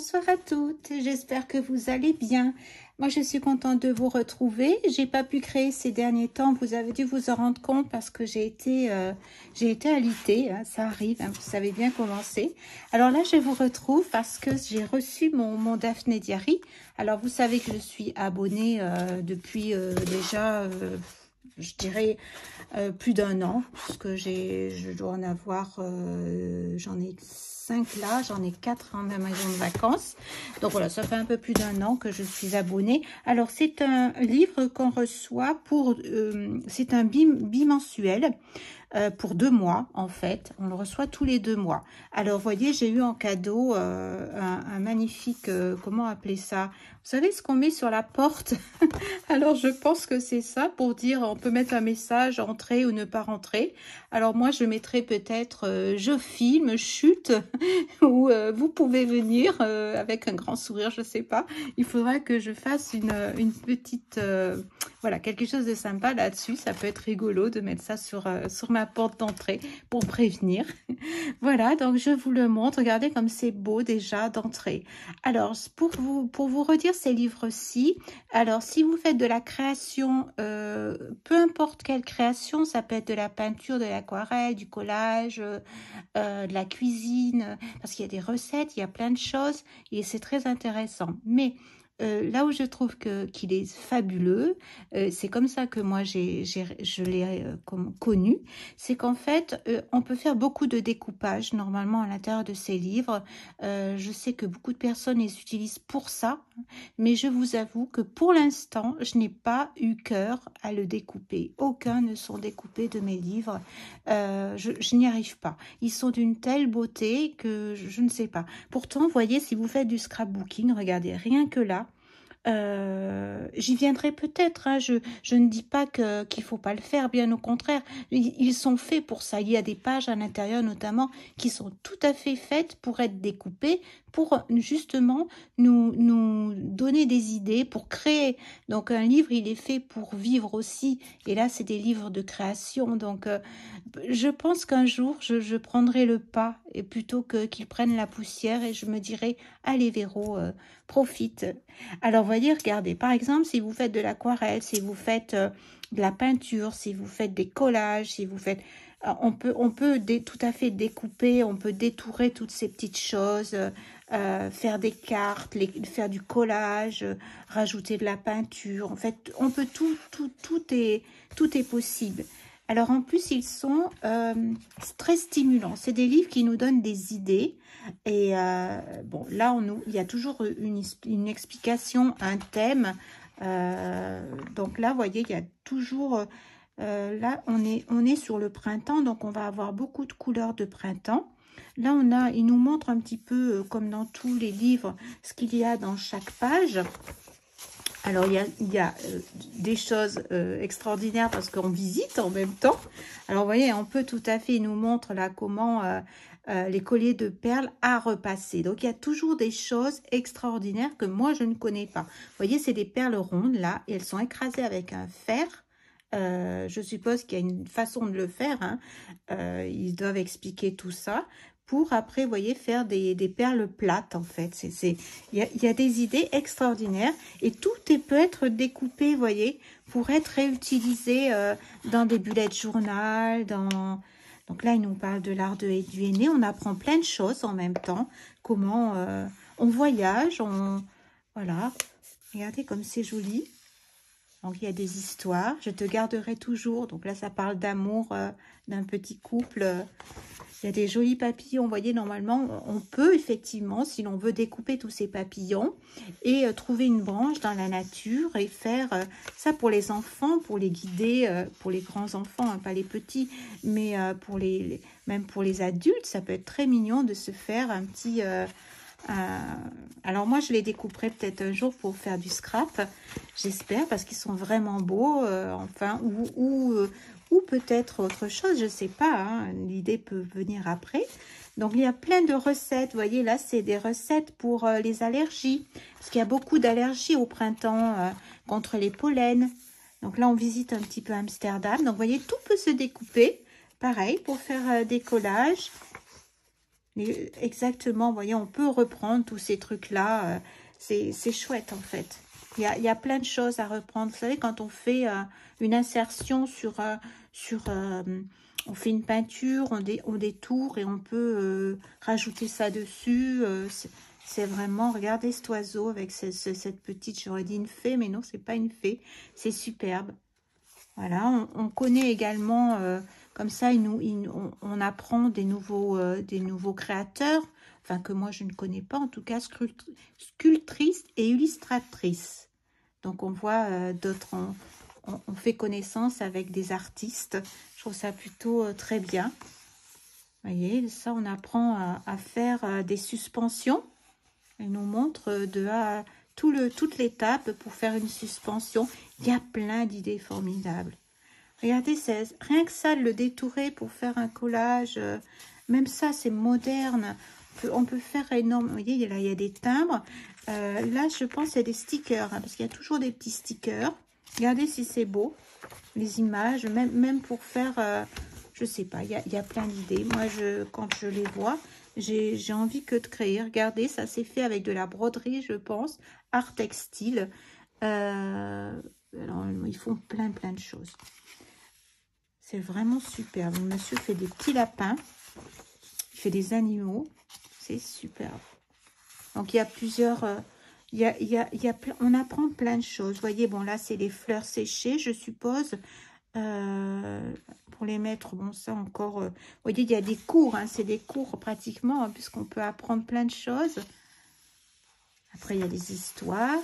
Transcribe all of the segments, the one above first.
bonsoir à toutes, j'espère que vous allez bien. Moi je suis contente de vous retrouver, j'ai pas pu créer ces derniers temps, vous avez dû vous en rendre compte parce que j'ai été alitée, hein, ça arrive, hein, vous savez bien comment c'est. Alors là je vous retrouve parce que j'ai reçu mon Daphné Diary. Alors vous savez que je suis abonnée depuis déjà... je dirais plus d'1 an, parce que je dois en avoir, j'en ai 5 là, j'en ai 4 en ma maison de vacances. Donc voilà, ça fait un peu plus d'1 an que je suis abonnée. Alors c'est un livre qu'on reçoit pour, c'est un bimensuel. Pour 2 mois en fait, on le reçoit tous les 2 mois. Alors vous voyez, j'ai eu en cadeau un magnifique, comment appeler ça, vous savez ce qu'on met sur la porte. Alors je pense que c'est ça, pour dire on peut mettre un message, entrer ou ne pas rentrer. Alors moi je mettrai peut-être je filme, chute, ou vous pouvez venir avec un grand sourire, je sais pas. Il faudra que je fasse une petite voilà, quelque chose de sympa là-dessus. Ça peut être rigolo de mettre ça sur ma porte d'entrée pour prévenir. Voilà, donc je vous le montre. Regardez comme c'est beau déjà d'entrée. Alors, pour vous redire ces livres-ci, alors si vous faites de la création, peu importe quelle création, ça peut être de la peinture, de l'aquarelle, du collage, de la cuisine, parce qu'il y a des recettes, il y a plein de choses et c'est très intéressant. Mais là où je trouve qu'il est fabuleux, c'est comme ça que moi je l'ai connu, c'est qu'en fait on peut faire beaucoup de découpage normalement à l'intérieur de ces livres. Je sais que beaucoup de personnes les utilisent pour ça, mais je vous avoue que pour l'instant je n'ai pas eu cœur à le découper. Aucun ne sont découpés de mes livres, je n'y arrive pas. Ils sont d'une telle beauté que je ne sais pas. Pourtant, vous voyez, si vous faites du scrapbooking, regardez, rien que là, j'y viendrai peut-être, hein. Je ne dis pas qu'il faut pas le faire, bien au contraire, ils sont faits pour ça. Il y a des pages à l'intérieur notamment qui sont tout à fait faites pour être découpées, pour justement nous donner des idées, pour créer. Donc un livre, il est fait pour vivre aussi, et là c'est des livres de création. Donc je pense qu'un jour je prendrai le pas, et plutôt qu'ils prennent la poussière, et je me dirai allez Véro, profite. Alors, voyez, regardez, par exemple, si vous faites de l'aquarelle, si vous faites de la peinture, si vous faites des collages, si vous faites... on peut tout à fait découper, on peut détourer toutes ces petites choses, faire des cartes, faire du collage, rajouter de la peinture. En fait, on peut tout est possible. Alors, en plus, ils sont très stimulants. C'est des livres qui nous donnent des idées. Et bon, là, il y a toujours une explication, un thème. Donc là, vous voyez, il y a toujours... là, on est sur le printemps, donc on va avoir beaucoup de couleurs de printemps. Là, il nous montre un petit peu, comme dans tous les livres, ce qu'il y a dans chaque page. Alors, il y a des choses extraordinaires parce qu'on visite en même temps. Alors, vous voyez, on peut tout à fait, il nous montre là comment les colliers de perles à repasser. Donc, il y a toujours des choses extraordinaires que moi, je ne connais pas. Vous voyez, c'est des perles rondes là et elles sont écrasées avec un fer. Je suppose qu'il y a une façon de le faire, hein. Ils doivent expliquer tout ça pour après, vous voyez, faire des perles plates, en fait. Il y a des idées extraordinaires et tout peut être découpé, vous voyez, pour être réutilisé dans des bullet journal, Donc là, il nous parle de l'art du henné. On apprend plein de choses en même temps. Comment on voyage, Voilà, regardez comme c'est joli. Donc, il y a des histoires. Je te garderai toujours. Donc là, ça parle d'amour d'un petit couple. Il y a des jolis papillons. Vous voyez, normalement, on peut effectivement, si l'on veut découper tous ces papillons et trouver une branche dans la nature et faire ça pour les enfants, pour les guider, pour les grands enfants, hein, pas les petits, mais même pour les adultes, ça peut être très mignon de se faire un petit... alors moi je les découperai peut-être un jour pour faire du scrap, j'espère, parce qu'ils sont vraiment beaux, enfin, ou peut-être autre chose, je sais pas, hein, l'idée peut venir après. Donc il y a plein de recettes, vous voyez là c'est des recettes pour les allergies, parce qu'il y a beaucoup d'allergies au printemps contre les pollens. Donc là on visite un petit peu Amsterdam, donc vous voyez tout peut se découper, pareil pour faire des collages. Exactement, vous voyez, on peut reprendre tous ces trucs-là. C'est chouette, en fait. Il y a plein de choses à reprendre. Vous savez, quand on fait une insertion on fait une peinture, on détourne et on peut rajouter ça dessus. C'est vraiment, regardez cet oiseau avec cette petite, j'aurais dit une fée, mais non, c'est pas une fée. C'est superbe. Voilà, on connaît également, comme ça, on apprend des nouveaux créateurs, enfin que moi je ne connais pas, en tout cas sculptrices et illustratrices. Donc on voit d'autres, on fait connaissance avec des artistes. Je trouve ça plutôt très bien. Vous voyez, ça on apprend à faire des suspensions. Elle nous montre toute l'étape pour faire une suspension. Il y a plein d'idées formidables. Regardez, rien que ça, le détourer pour faire un collage. Même ça, c'est moderne. On peut faire énorme. Vous voyez, là, il y a des timbres. Là, je pense, il y a des stickers. Parce qu'il y a toujours des petits stickers. Regardez si c'est beau. Les images, même pour faire... je sais pas, il y a plein d'idées. Moi, quand je les vois, j'ai envie que de créer. Regardez, ça s'est fait avec de la broderie, je pense. Art textile. Alors, ils font plein de choses. C'est vraiment superbe. Le monsieur fait des petits lapins. Il fait des animaux. C'est superbe. Donc, il y a plusieurs... on apprend plein de choses. Vous voyez, bon, là, c'est les fleurs séchées, je suppose. Pour les mettre, bon, ça encore... vous voyez, il y a des cours. Hein, c'est des cours pratiquement, hein, puisqu'on peut apprendre plein de choses. Après, il y a des histoires.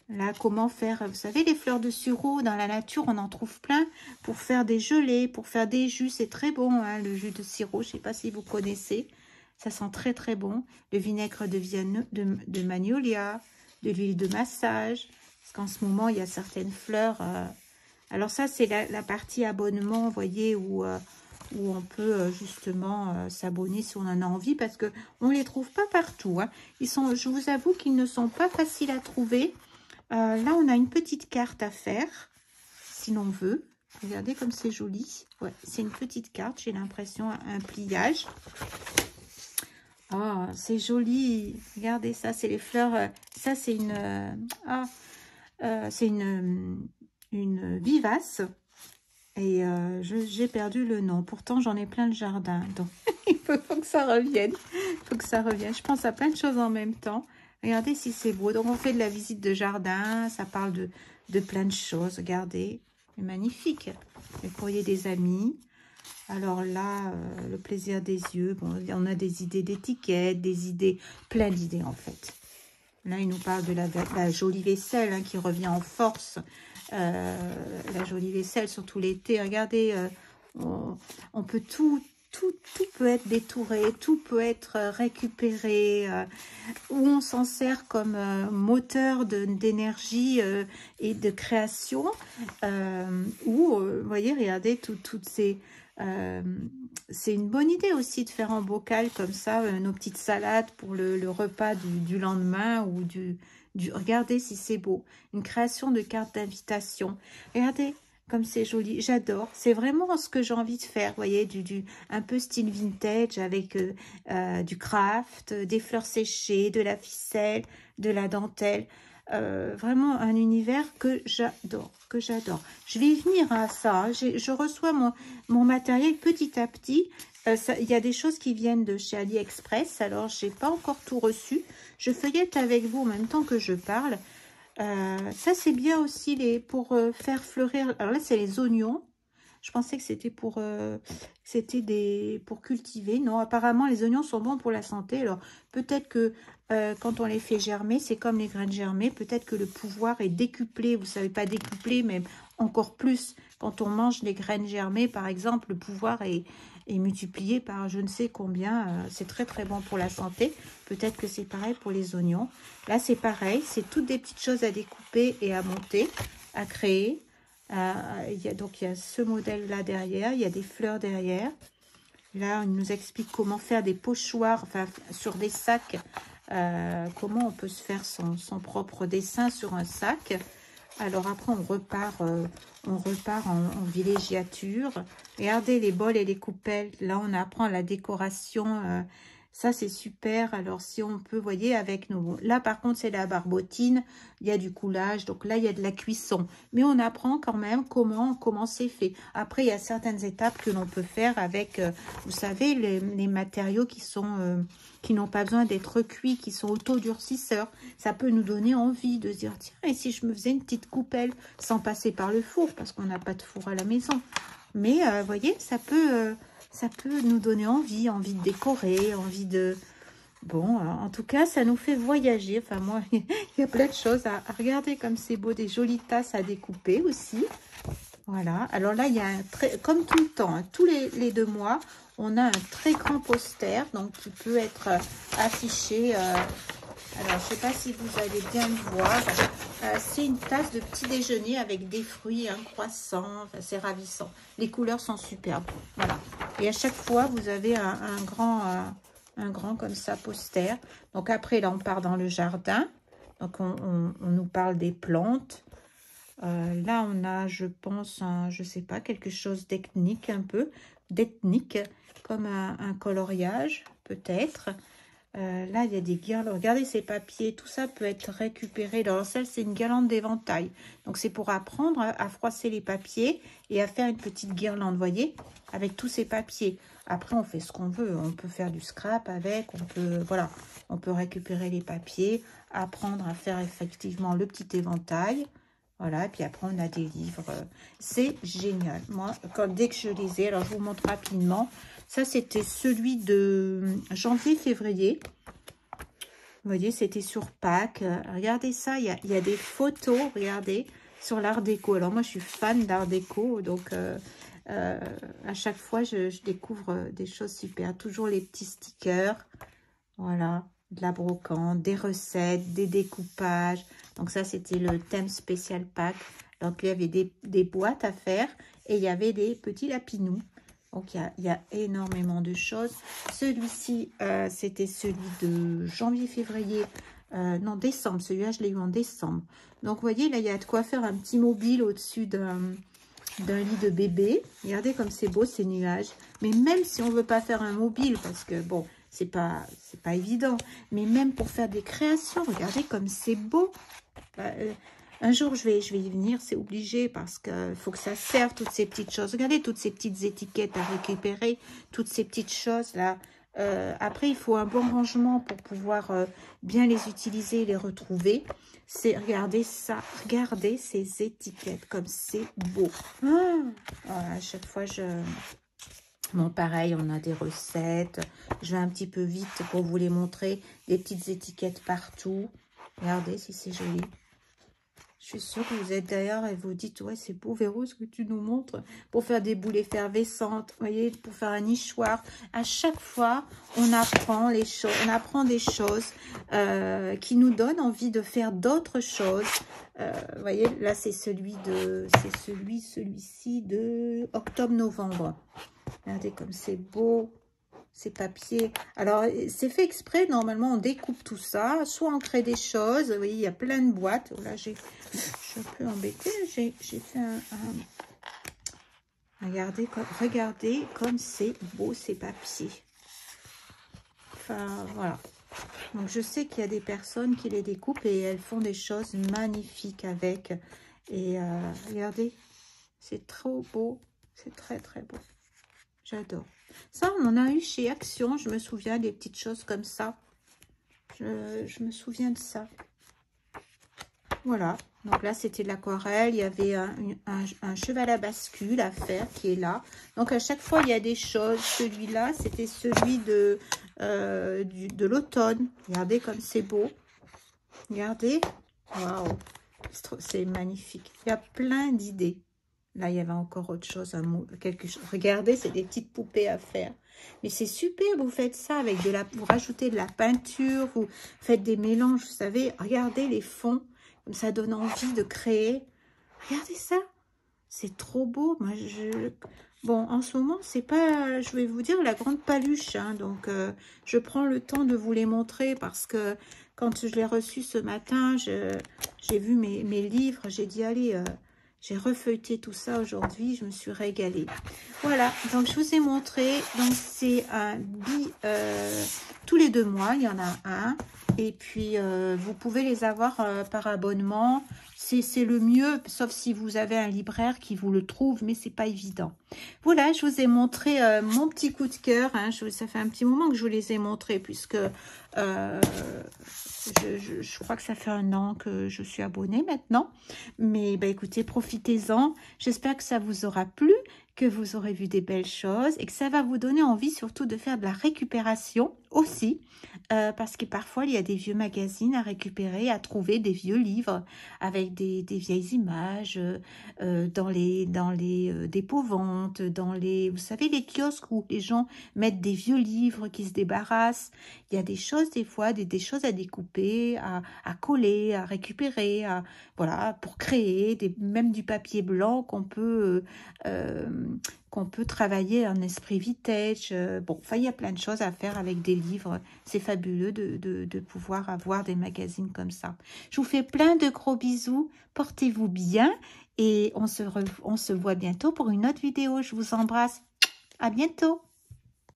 Là, comment faire, vous savez, les fleurs de sureau, dans la nature, on en trouve plein pour faire des gelées, pour faire des jus. C'est très bon, hein, le jus de sirop. Je ne sais pas si vous connaissez. Ça sent très bon. Le vinaigre de magnolia, de l'huile de massage. Parce qu'en ce moment, il y a certaines fleurs. Alors ça, c'est la partie abonnement, vous voyez, où on peut justement s'abonner si on en a envie. Parce qu'on ne les trouve pas partout. Hein. Je vous avoue qu'ils ne sont pas faciles à trouver. Là, on a une petite carte à faire, si l'on veut. Regardez comme c'est joli. Ouais, c'est une petite carte, j'ai l'impression, un pliage. Oh, c'est joli. Regardez ça, c'est les fleurs. Ça, c'est une vivace. Et j'ai perdu le nom. Pourtant, j'en ai plein le jardin. Donc, il faut que ça revienne. Il faut que ça revienne. Je pense à plein de choses en même temps. Regardez si c'est beau. Donc, on fait de la visite de jardin. Ça parle de plein de choses. Regardez. C'est magnifique. Le courrier des amis. Alors là, le plaisir des yeux. Bon, on a des idées d'étiquettes, des idées, plein d'idées en fait. Là, il nous parle de la jolie vaisselle hein, qui revient en force. La jolie vaisselle, surtout l'été. Regardez, on peut tout peut être détouré, tout peut être récupéré, où on s'en sert comme moteur d'énergie et de création, où, vous voyez, regardez, toutes ces... c'est une bonne idée aussi de faire en bocal comme ça, nos petites salades pour le repas du lendemain ou regardez si c'est beau, une création de carte d'invitation. Regardez, comme c'est joli, j'adore. C'est vraiment ce que j'ai envie de faire, vous voyez, un peu style vintage avec du craft, des fleurs séchées, de la ficelle, de la dentelle. Vraiment un univers que j'adore, Je vais y venir à ça. Hein. Je reçois mon matériel petit à petit. Il y a des choses qui viennent de chez AliExpress, alors je n'ai pas encore tout reçu. Je feuillette avec vous en même temps que je parle. Ça, c'est bien aussi pour faire fleurir. Alors là, c'est les oignons. Je pensais que c'était pour cultiver. Non, apparemment, les oignons sont bons pour la santé. Alors, peut-être que quand on les fait germer, c'est comme les graines germées. Peut-être que le pouvoir est décuplé. Vous savez, pas décuplé, mais encore plus. Quand on mange les graines germées, par exemple, le pouvoir est multiplié par je ne sais combien. C'est très bon pour la santé. Peut-être que c'est pareil pour les oignons. Là, c'est pareil. C'est toutes des petites choses à découper et à monter, à créer. Donc, il y a ce modèle-là derrière. Il y a des fleurs derrière. Là, il nous explique comment faire des pochoirs, enfin, sur des sacs. Comment on peut se faire son propre dessin sur un sac. Alors après, on repart en villégiature. Regardez les bols et les coupelles. Là, on apprend la décoration. Ça, c'est super. Alors, si on peut, vous voyez, avec nous. Là, par contre, c'est la barbotine. Il y a du coulage. Donc là, il y a de la cuisson. Mais on apprend quand même comment c'est fait. Après, il y a certaines étapes que l'on peut faire avec, vous savez, les matériaux qui n'ont pas besoin d'être cuits, qui sont auto-durcisseurs. Ça peut nous donner envie de se dire, tiens, et si je me faisais une petite coupelle sans passer par le four, parce qu'on n'a pas de four à la maison. Mais, vous voyez, ça peut nous donner envie de décorer, envie de... Bon, en tout cas, ça nous fait voyager. Enfin, moi, il y a plein de choses à regarder comme c'est beau. Des jolies tasses à découper aussi. Voilà. Alors là, il y a comme tout le temps, hein, tous les 2 mois, on a un très grand poster, donc qui peut être affiché. Alors, je ne sais pas si vous allez bien le voir. C'est une tasse de petit déjeuner avec des fruits, un croissant. Enfin, c'est ravissant. Les couleurs sont superbes. Voilà. Et à chaque fois, vous avez un grand comme ça poster. Donc après, là, on part dans le jardin. Donc, on nous parle des plantes. Là, on a, je pense, je sais pas, quelque chose d'ethnique un peu, d'ethnique, comme un coloriage, peut-être. Là, il y a des guirlandes. Regardez ces papiers, tout ça peut être récupéré. Alors, celle, c'est une guirlande d'éventail. Donc, c'est pour apprendre à froisser les papiers et à faire une petite guirlande, vous voyez, avec tous ces papiers. Après, on fait ce qu'on veut. On peut faire du scrap avec, voilà, on peut récupérer les papiers, apprendre à faire effectivement le petit éventail. Voilà, et puis après, on a des livres. C'est génial. Moi, dès que je les ai, alors je vous montre rapidement. Ça, c'était celui de janvier-février. Vous voyez, c'était sur Pâques. Regardez ça, il y a des photos, regardez, sur l'art déco. Alors, moi, je suis fan d'art déco, donc à chaque fois, je découvre des choses super. Toujours les petits stickers, voilà, de la brocante, des recettes, des découpages. Donc ça, c'était le thème spécial Pâques. Donc, il y avait des boîtes à faire et il y avait des petits lapinous. Donc, il y a énormément de choses. Celui-ci, c'était celui de janvier-février. Non, décembre. Celui-là, je l'ai eu en décembre. Donc, vous voyez, là, il y a de quoi faire un petit mobile au-dessus d'un lit de bébé. Regardez comme c'est beau, ces nuages. Mais même si on ne veut pas faire un mobile, parce que, bon, c'est pas évident. Mais même pour faire des créations, regardez comme c'est beau. Un jour, je vais y venir, c'est obligé, parce qu'il faut que ça serve, toutes ces petites choses. Regardez toutes ces petites étiquettes à récupérer, toutes ces petites choses-là. Après, il faut un bon rangement pour pouvoir bien les utiliser et les retrouver. Regardez ça, regardez ces étiquettes, comme c'est beau. Voilà, à chaque fois, bon, pareil, on a des recettes. Je vais un petit peu vite pour vous les montrer. Des petites étiquettes partout. Regardez si c'est joli. Je suis sûre que vous êtes derrière et vous dites, ouais, c'est beau, Véro, ce que tu nous montres. Pour faire des boules effervescentes, vous voyez, pour faire un nichoir. À chaque fois, on apprend des choses qui nous donnent envie de faire d'autres choses. Vous voyez, là, c'est celui-ci de octobre-novembre. Regardez comme c'est beau. Ces papiers. Alors, c'est fait exprès. Normalement, on découpe tout ça. Soit on crée des choses. Vous voyez, il y a plein de boîtes. Là, je suis un peu embêtée. J'ai fait regardez comme c'est beau, ces papiers. Enfin, voilà. Donc, je sais qu'il y a des personnes qui les découpent et elles font des choses magnifiques avec. Et regardez, c'est trop beau. C'est très, très beau. J'adore. Ça, on en a eu chez Action. Je me souviens des petites choses comme ça. Je me souviens de ça. Voilà. Donc là, c'était de l'aquarelle. Il y avait un cheval à bascule à faire qui est là. Donc, à chaque fois, il y a des choses. Celui-là, c'était celui de l'automne. Regardez comme c'est beau. Regardez. Waouh. C'est magnifique. Il y a plein d'idées. Là, il y avait encore autre chose, quelque chose. Regardez, c'est des petites poupées à faire. Mais c'est super, vous faites ça avec vous rajoutez de la peinture, vous faites des mélanges, vous savez. Regardez les fonds, comme ça donne envie de créer. Regardez ça, c'est trop beau. Moi, bon, en ce moment, c'est pas, je vais vous dire, la grande paluche. Hein, donc, je prends le temps de vous les montrer parce que quand je l'ai reçu ce matin, j'ai vu mes livres, j'ai dit, allez, j'ai refeuilleté tout ça aujourd'hui, je me suis régalée. Voilà, donc je vous ai montré, donc c'est un tous les 2 mois, il y en a un. Et puis, vous pouvez les avoir par abonnement. C'est le mieux, sauf si vous avez un libraire qui vous le trouve, mais c'est pas évident. Voilà, je vous ai montré mon petit coup de cœur. Hein, ça fait un petit moment que je vous les ai montrés, puisque je crois que ça fait 1 an que je suis abonnée maintenant. Mais bah, écoutez, profitez-en. J'espère que ça vous aura plu, que vous aurez vu des belles choses et que ça va vous donner envie surtout de faire de la récupération aussi. Parce que parfois, il y a des vieux magazines à récupérer, à trouver, des vieux livres avec des vieilles images dans les dépôts-ventes, dans les, vous savez, les kiosques où les gens mettent des vieux livres qui se débarrassent. Il y a des choses, des fois, des choses à découper, à coller, à récupérer, voilà, pour créer même du papier blanc qu'on peut travailler en esprit vintage. Bon, enfin, il y a plein de choses à faire avec des livres. C'est fabuleux de pouvoir avoir des magazines comme ça. Je vous fais plein de gros bisous. Portez-vous bien et on se voit bientôt pour une autre vidéo. Je vous embrasse. À bientôt.